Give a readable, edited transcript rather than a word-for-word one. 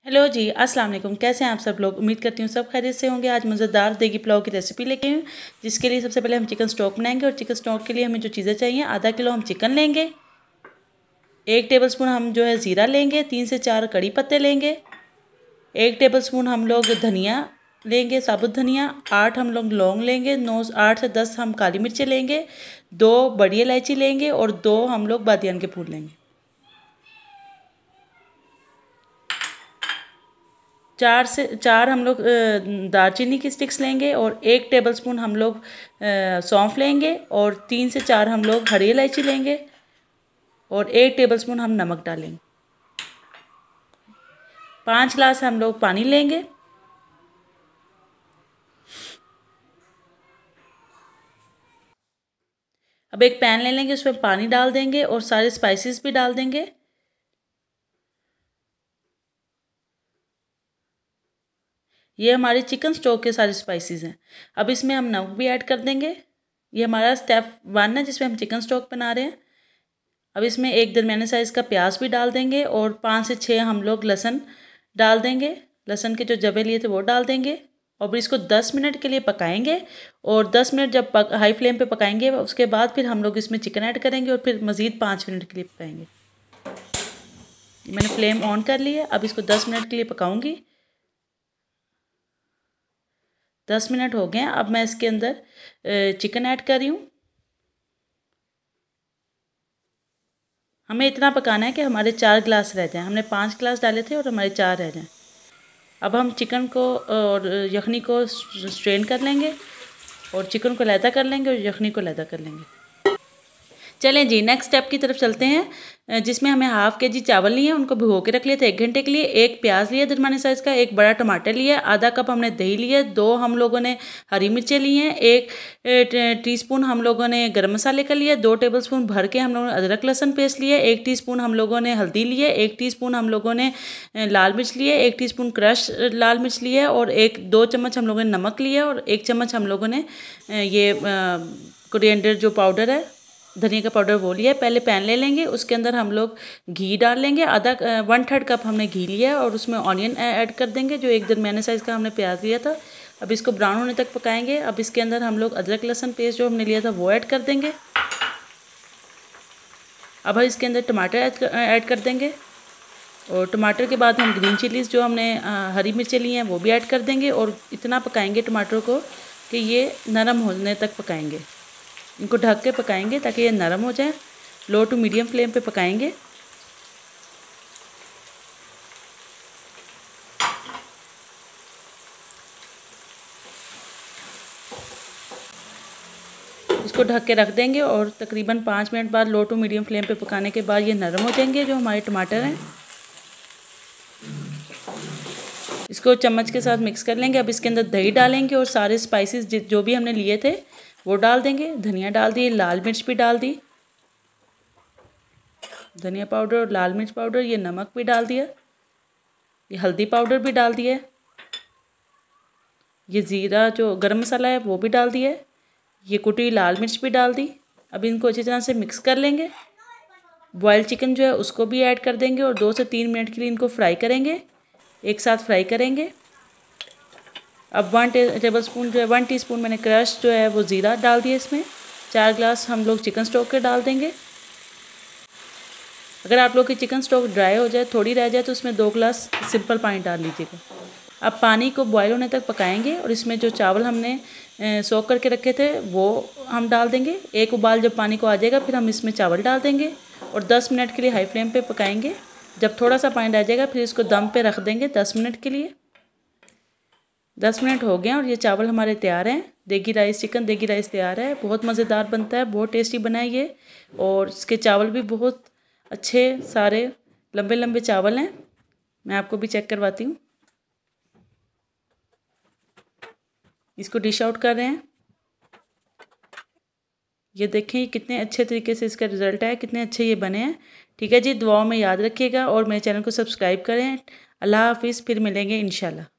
Hello जी, अस्सलाम वालेकुम। कैसे हैं आप सब लोग? उम्मीद करती हूँ सब खैरियत से होंगे। आज मज़ेदार देगी पुलाव की रेसिपी लेके आई हूँ, जिसके लिए सबसे पहले हम चिकन स्टॉक बनाएंगे। और चिकन स्टॉक के लिए हमें जो चीज़ें चाहिए, आधा किलो हम चिकन लेंगे, 1 टेबलस्पून हम जो है ज़ीरा लेंगे, 3 से 4 कड़ी पत्ते लेंगे, 1 टेबलस्पून हम लोग धनिया लेंगे, साबुत धनिया, 8 हम लोग लौंग लेंगे, 8 से 10 हम काली मिर्चें लेंगे, 2 बड़ी इलायची लेंगे और 2 हम लोग बादियान के फूल लेंगे। 4 हम लोग दालचीनी की स्टिक्स लेंगे और 1 टेबलस्पून हम लोग सौंफ लेंगे और 3 से 4 हम लोग हरी इलायची लेंगे और 1 टेबलस्पून हम नमक डालेंगे। 5 ग्लास हम लोग पानी लेंगे। अब एक पैन ले लेंगे, उसमें पानी डाल देंगे और सारे स्पाइसेस भी डाल देंगे। ये हमारे चिकन स्टॉक के सारे स्पाइसेस हैं। अब इसमें हम नमक भी ऐड कर देंगे। ये हमारा स्टेप 1 है जिसमें हम चिकन स्टॉक बना रहे हैं। अब इसमें एक दरमियाने साइज़ का प्याज भी डाल देंगे और 5 से 6 हम लोग लहसुन डाल देंगे। लहसुन के जो जबे लिए थे वो डाल देंगे और इसको 10 मिनट के लिए पकाएंगे। और 10 मिनट जब हाई फ्लेम पे पकाएंगे, उसके बाद फिर हम लोग इसमें चिकन ऐड करेंगे और फिर मज़ीद 5 मिनट के लिए पकाएंगे। मैंने फ्लेम ऑन कर लिया। अब इसको 10 मिनट के लिए पकाऊंगी। 10 मिनट हो गए। अब मैं इसके अंदर चिकन ऐड कर रही हूँ। हमें इतना पकाना है कि हमारे 4 गिलास रह जाएं। हमने 5 गिलास डाले थे और हमारे 4 रह जाएं। अब हम चिकन को और यखनी को स्ट्रेन कर लेंगे और चिकन को लैदा कर लेंगे और यखनी को लैदा कर लेंगे। चलें जी, नेक्स्ट स्टेप की तरफ चलते हैं, जिसमें हमें हाफ़ के जी चावल लिए हैं, उनको भिगो के रख लिए थे 1 घंटे के लिए। 1 प्याज लिया दरमियाने साइज़ का, 1 बड़ा टमाटर लिया, आधा कप हमने दही लिया, 2 हम लोगों ने हरी मिर्चें ली हैं, 1 टीस्पून हम लोगों ने गरम मसाले का लिया, 2 टेबलस्पून भर के हम लोगों ने अदरक लहसुन पेस्ट लिया, 1 टीस्पून हम लोगों ने हल्दी लिए, 1 टीस्पून हम लोगों ने लाल मिर्च लिए, 1 टीस्पून क्रश लाल मिर्च लिया और 2 चम्मच हम लोगों ने नमक लिया और 1 चम्मच हम लोगों ने ये कोरिएंडर जो पाउडर है, धनिया का पाउडर वो लिया। पहले पैन ले लेंगे, उसके अंदर हम लोग घी डाल लेंगे। 1/3 कप हमने घी लिया और उसमें ऑनियन ऐड कर देंगे, जो एक दरमियाने साइज़ का हमने प्याज लिया था। अब इसको ब्राउन होने तक पकाएंगे। अब इसके अंदर हम लोग अदरक लहसुन पेस्ट जो हमने लिया था वो ऐड कर देंगे। अब हम इसके अंदर टमाटर ऐड कर देंगे और टमाटर के बाद हम ग्रीन चिलीज़ जो हमने हरी मिर्चें ली हैं वो भी ऐड कर देंगे और इतना पकाएंगे टमाटर को कि ये नरम होने तक पकाएंगे। इनको ढक के पकाएंगे ताकि ये नरम हो जाए। लो टू मीडियम फ्लेम पे पकाएंगे। इसको ढक के रख देंगे और तकरीबन 5 मिनट बाद लो टू मीडियम फ्लेम पे पकाने के बाद ये नरम हो जाएंगे जो हमारे टमाटर हैं। इसको चम्मच के साथ मिक्स कर लेंगे। अब इसके अंदर दही डालेंगे और सारे स्पाइसेस जो भी हमने लिए थे वो डाल देंगे। धनिया डाल दी, लाल मिर्च भी डाल दी, धनिया पाउडर और लाल मिर्च पाउडर, ये नमक भी डाल दिया, ये हल्दी पाउडर भी डाल दिया, ये ज़ीरा जो गरम मसाला है वो भी डाल दिया, ये कुटी लाल मिर्च भी डाल दी। अब इनको अच्छी तरह से मिक्स कर लेंगे। बॉयल चिकन जो है उसको भी ऐड कर देंगे और 2 से 3 मिनट के लिए इनको फ्राई करेंगे, एक साथ फ्राई करेंगे। अब 1 टेबलस्पून जो है 1 टीस्पून मैंने क्रश जो है वो ज़ीरा डाल दिया इसमें। 4 ग्लास हम लोग चिकन स्टॉक के डाल देंगे। अगर आप लोग की चिकन स्टॉक ड्राई हो जाए, थोड़ी रह जाए, तो उसमें 2 ग्लास सिंपल पानी डाल लीजिएगा। अब पानी को बॉयल होने तक पकाएंगे और इसमें जो चावल हमने सोक करके रखे थे वो हम डाल देंगे। एक उबाल जब पानी को आ जाएगा फिर हम इसमें चावल डाल देंगे और 10 मिनट के लिए हाई फ्लेम पे पकाएंगे। जब थोड़ा सा पानी रह जाएगा फिर इसको दम पे रख देंगे 10 मिनट के लिए। 10 मिनट हो गए और ये चावल हमारे तैयार हैं। देगी राइस चिकन देगी राइस तैयार है। बहुत मज़ेदार बनता है, बहुत टेस्टी बना है ये और इसके चावल भी बहुत अच्छे सारे लंबे लंबे चावल हैं। मैं आपको भी चेक करवाती हूँ। इसको डिश आउट कर रहे हैं। ये देखें कितने अच्छे तरीके से इसका रिज़ल्ट है, कितने अच्छे ये बने हैं। ठीक है जी, दुआओं में याद रखिएगा और मेरे चैनल को सब्सक्राइब करें। अल्लाह हाफिज़, फिर मिलेंगे इंशाल्लाह।